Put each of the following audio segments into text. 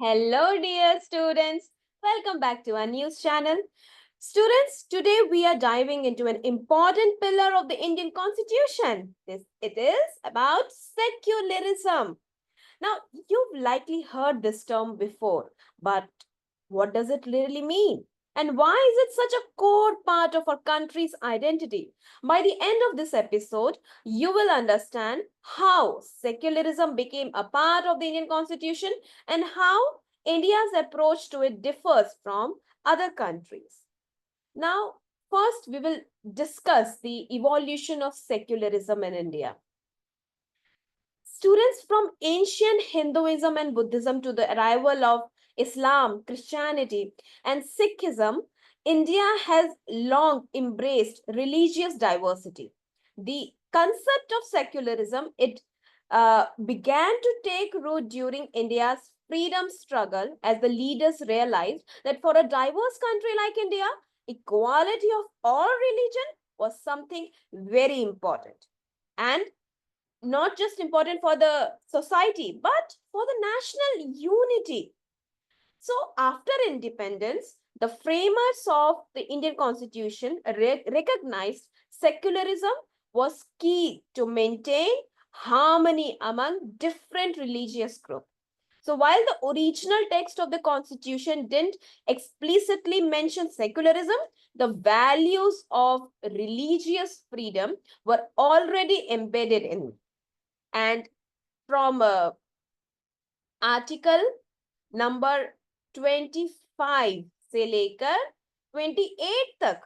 Hello, dear students. Welcome back to our news channel. Students, today we are diving into an important pillar of the Indian Constitution. It is about secularism. Now, you've likely heard this term before, but what does it really mean? And why is it such a core part of our country's identity? By the end of this episode, you will understand how secularism became a part of the Indian Constitution and how India's approach to it differs from other countries. Now, first, we will discuss the evolution of secularism in India. Students, from ancient Hinduism and Buddhism to the arrival of Islam, Christianity, and Sikhism, India has long embraced religious diversity. The concept of secularism began to take root during India's freedom struggle as the leaders realized that for a diverse country like India, equality of all religion was something very important. And not just important for the society, but for the national unity. So, after independence, the framers of the Indian Constitution recognized secularism was key to maintain harmony among different religious groups. So, while the original text of the Constitution didn't explicitly mention secularism, the values of religious freedom were already embedded in it. And from article number 25 से लेकर 28 तक,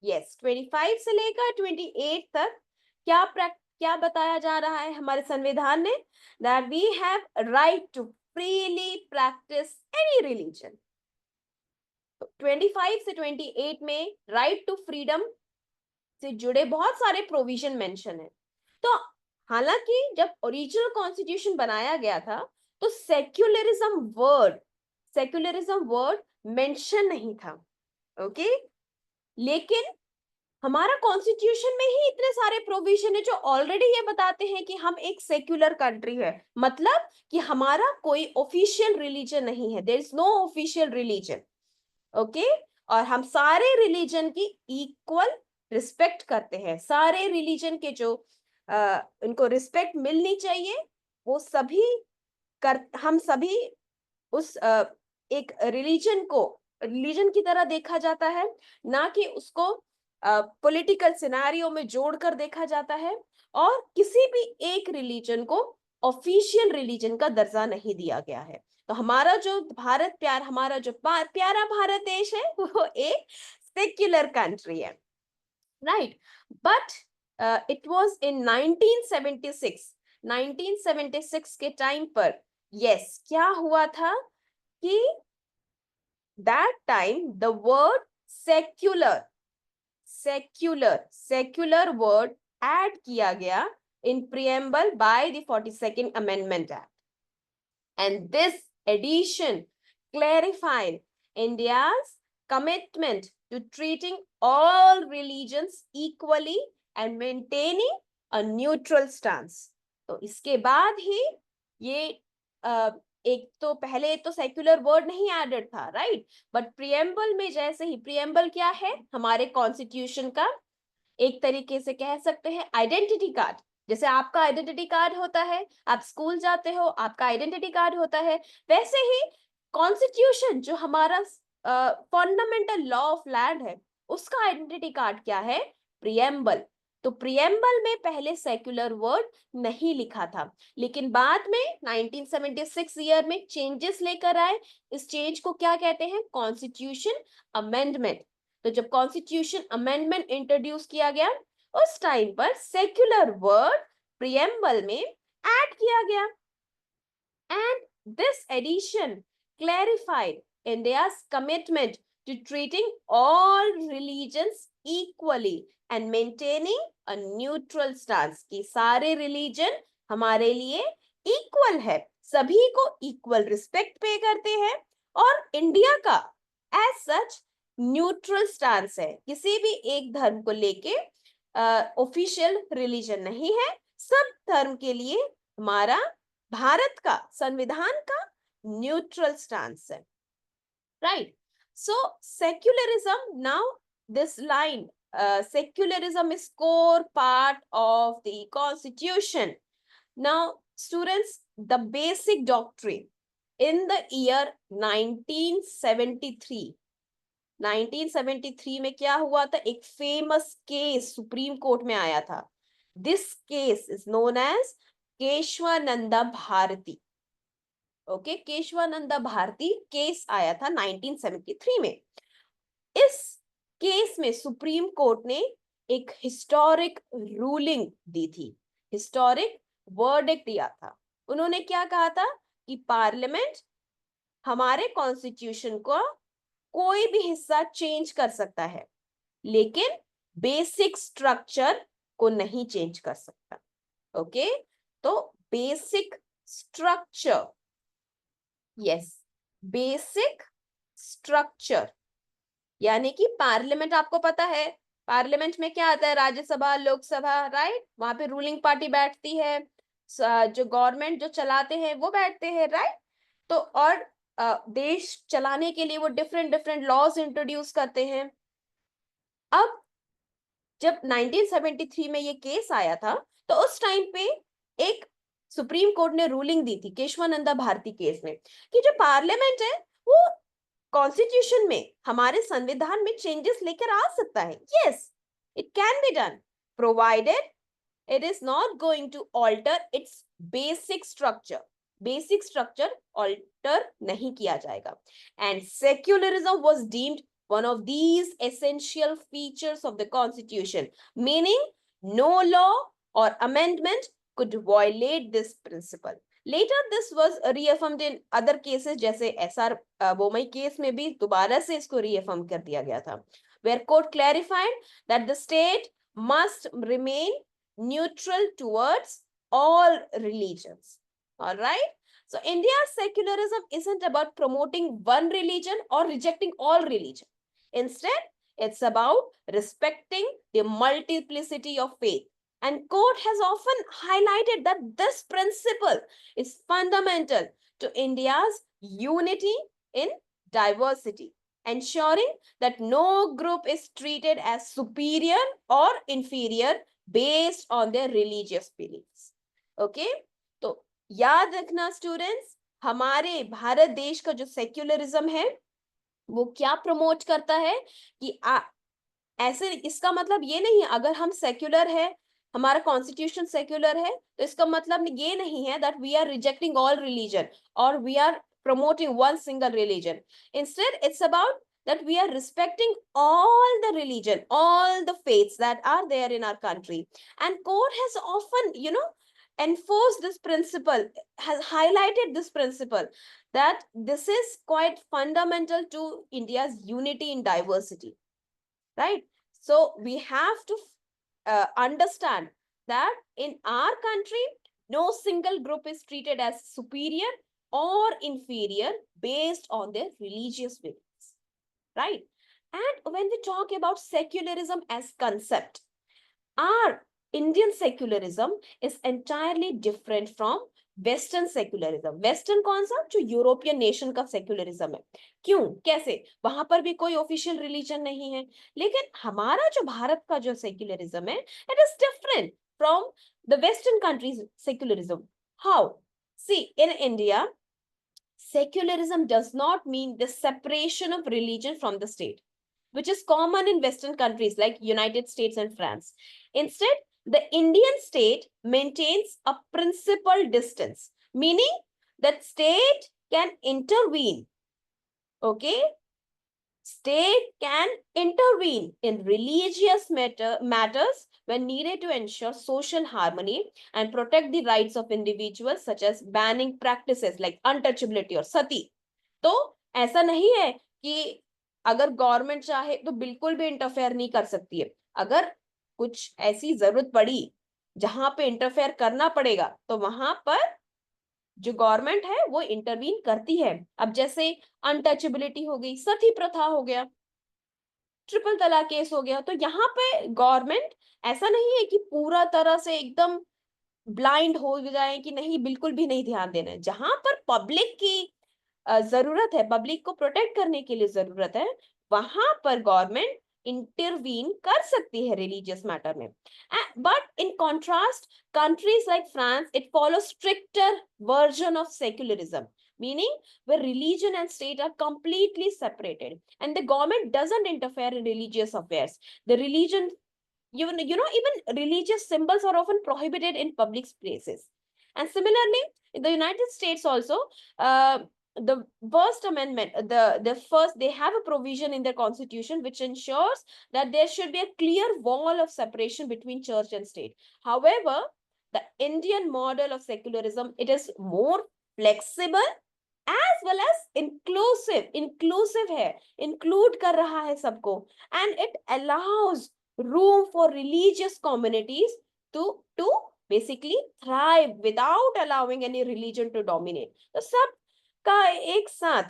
yes 25 से लेकर 28 तक क्या बताया जा रहा है हमारे संविधान ने? That we have right to freely practice any religion. 25 से 28 में राइट टू फ्रीडम से जुड़े बहुत सारे प्रोविजन मेंशन है. तो हालांकि जब ओरिजिनल कॉन्स्टिट्यूशन बनाया गया था तो सेक्युलरिज्म वर्ड मेंशन नहीं था. ओके, लेकिन हमारा कॉन्स्टिट्यूशन में ही इतने सारे प्रोविजन है जो ऑलरेडी ये बताते हैं कि हम एक सेक्युलर कंट्री है. मतलब कि हमारा कोई ऑफिशियल रिलीजन नहीं है. There is no official religion. Okay, और हम सारे रिलीजन की इक्वल रिस्पेक्ट करते हैं. सारे रिलीजन के जो उनको रिस्पेक्ट मिलनी चाहिए वो सभी हम सभी उस एक रिलीजन की तरह देखा जाता है, ना कि उसको पॉलिटिकल सिनेरियो में जोड़कर देखा जाता है. और किसी भी एक रिलीजन को ऑफिशियल रिलीजन का दर्जा नहीं दिया गया है. तो हमारा जो हमारा जो प्यारा भारत देश है वो एक सेक्युलर कंट्री है, right. But it was in 1976 के टाइम पर यस क्या हुआ था कि that time the word secular word add किया गया in preamble by the 42nd Amendment Act, and this addition clarified India's commitment to treating all religions equally and maintaining a neutral stance. तो इसके बाद ही ये एक तो पहले तो सेक्युलर वर्ड नहीं एडेड था, राइट. बट प्रियम्बल में जैसे ही, प्रियम्बल क्या है? हमारे कॉन्स्टिट्यूशन का एक तरीके से कह सकते हैं आइडेंटिटी कार्ड. जैसे आपका आइडेंटिटी कार्ड होता है, आप स्कूल जाते हो, आपका आइडेंटिटी कार्ड होता है, वैसे ही कॉन्स्टिट्यूशन जो हमारा फंडामेंटल लॉ ऑफ लैंड है उसका आइडेंटिटी कार्ड क्या है? प्रियम्बल. तो प्रियम्बल में पहले सेक्युलर वर्ड नहीं लिखा था, लेकिन बाद में 1976 ईयर में चेंजेस लेकर आए. इस चेंज को क्या कहते हैं? Constitution amendment. तो जब कॉन्स्टिट्यूशन अमेंडमेंट इंट्रोड्यूस किया गया उस टाइम पर सेक्युलर वर्ड प्रियम्बल में ऐड किया गया. And this addition clarified India's commitment to treating all religions equally and maintaining a neutral stance. कि सारे रिलीजन हमारे लिए इक्वल है, सभी को इक्वल रिस्पेक्ट पे करते हैं, और इंडिया का एज सच न्यूट्रल स्टांस है. किसी भी एक धर्म को लेके ऑफिशियल रिलीजन नहीं है. सब धर्म के लिए हमारा भारत का संविधान का न्यूट्रल स्टैंस है, right. So secularism, now this line, secularism is core part of the constitution. Now students, the basic doctrine in the year 1973, 1973 में क्या हुआ था, एक फेमस केस सुप्रीम कोर्ट में आया था. This case is known as Kesavananda Bharati. Okay, Kesavananda Bharati case आया था 1973 में. इस केस में सुप्रीम कोर्ट ने एक हिस्टोरिक रूलिंग दी थी, हिस्टोरिक वर्डिक्ट दिया था. उन्होंने क्या कहा था कि पार्लियामेंट हमारे कॉन्स्टिट्यूशन को कोई भी हिस्सा चेंज कर सकता है, लेकिन बेसिक स्ट्रक्चर को नहीं चेंज कर सकता. ओके, तो basic structure, yes, basic structure, यानी कि पार्लियामेंट, आपको पता है पार्लियामेंट में क्या आता है, राज्यसभा, लोकसभा, राइट. वहां पे रूलिंग पार्टी बैठती है, जो गवर्नमेंट जो चलाते हैं वो बैठते हैं, राइट. तो और देश चलाने के लिए वो डिफरेंट डिफरेंट लॉज इंट्रोड्यूस करते हैं. अब जब 1973 में ये केस आया था, तो उस टाइम पे एक सुप्रीम कोर्ट ने रूलिंग दी थी केशवानंदा भारती केस में, कि जो पार्लियामेंट है वो कॉन्स्टिट्यूशन में, हमारे संविधान में चेंजेस लेकर आ सकता है. Yes, it can be done, provided it is not going to alter its basic structure. Basic structure alter नहीं किया जाएगा. And secularism was deemed one of these essential features of the constitution, meaning no law or amendment could violate this principle. Later this was reaffirmed in other cases, जैसे SR Bommai case में भी दोबारा से इसको reaffirm कर दिया गया था, where court clarified that the state must remain neutral towards all religions. All right. So India's secularism isn't about promoting one religion or rejecting all religion. Instead, it's about respecting the multiplicity of faith. And court has often highlighted that this principle is fundamental to India's unity in diversity, ensuring that no group is treated as superior or inferior based on their religious beliefs. Okay, तो याद रखना students, हमारे भारत देश का जो secularism है वो क्या प्रमोट करता है कि ऐसे, इसका मतलब ये नहीं है अगर हम सेक्युलर है, हमारा कॉन्स्टिट्यूशन सेक्युलर है, तो इसका मतलब ये नहीं है that we are rejecting all religion और we are promoting one single religion. Instead, it's about that we are respecting all the religion, all the faiths that are there in our country. And court has often, enforced this principle, has highlighted this principle, that this is quite fundamental to India's unity in diversity, right? So we have to understand that in our country, no single group is treated as superior or inferior based on their religious beliefs, right? And when we talk about secularism as concept, our Indian secularism is entirely different from western secularism. Western कौन सा, जो European nation का secularism है. क्यों, कैसे, वहां पर भी कोई ऑफिशियल रिलीजन नहीं है, लेकिन हमारा जो भारत का जो सेक्युलरिज्म है, it is different from the western countries secularism. How, see, in India secularism does not mean the separation of religion from the state, which is common in Western countries like United States and France. Instead, the Indian state maintains a principal distance, meaning that state can intervene. Okay? State can intervene in religious matters when needed to ensure social harmony and protect the rights of individuals, such as banning practices like untouchability or sati. तो ऐसा नहीं है कि अगर government चाहे तो बिल्कुल भी इंटरफेयर नहीं कर सकती है. अगर कुछ ऐसी जरूरत पड़ी जहां पे इंटरफेयर करना पड़ेगा, तो वहां पर जो गवर्नमेंट है वो इंटरवीन करती है. अब जैसे अनटचेबिलिटी हो गई, सती प्रथा हो गया, ट्रिपल तलाक केस हो गया, तो यहाँ पे गवर्नमेंट ऐसा नहीं है कि पूरा तरह से एकदम ब्लाइंड हो जाए कि नहीं, बिल्कुल भी नहीं ध्यान देना है. जहां पर पब्लिक की जरूरत है, पब्लिक को प्रोटेक्ट करने के लिए जरूरत है, वहां पर गवर्नमेंट इंटरवीन कर सकती है रिलीजियस मैटर में. But in contrast, countries like France, it follows stricter version of secularism, meaning where religion and state are completely separated, and the government doesn't interfere in religious affairs. The religion, even religious symbols are often prohibited in public places. And similarly, in the United States also, the First Amendment, the first, they have a provision in their constitution which ensures that there should be a clear wall of separation between church and state. However, the Indian model of secularism, it is more flexible as well as inclusive है, include कर रहा है सबको, and it allows room for religious communities to basically thrive without allowing any religion to dominate. तो सबका एक साथ,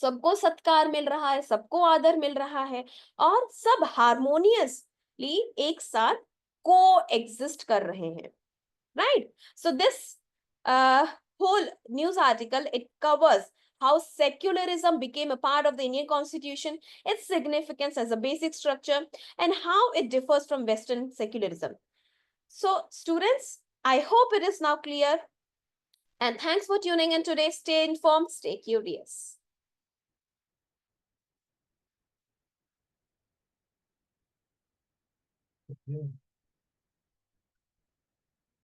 सबको सत्कार मिल रहा है, सबको आदर मिल रहा है, और सब हार्मोनियसली एक साथ को एग्जिस्ट कर रहे हैं. Right? So this whole news article, it covers how secularism became a part of the Indian Constitution, its significance as a basic structure, and how it differs from Western secularism. So students, I hope it is now clear. And thanks for tuning in today. Stay informed, stay curious. Yeah.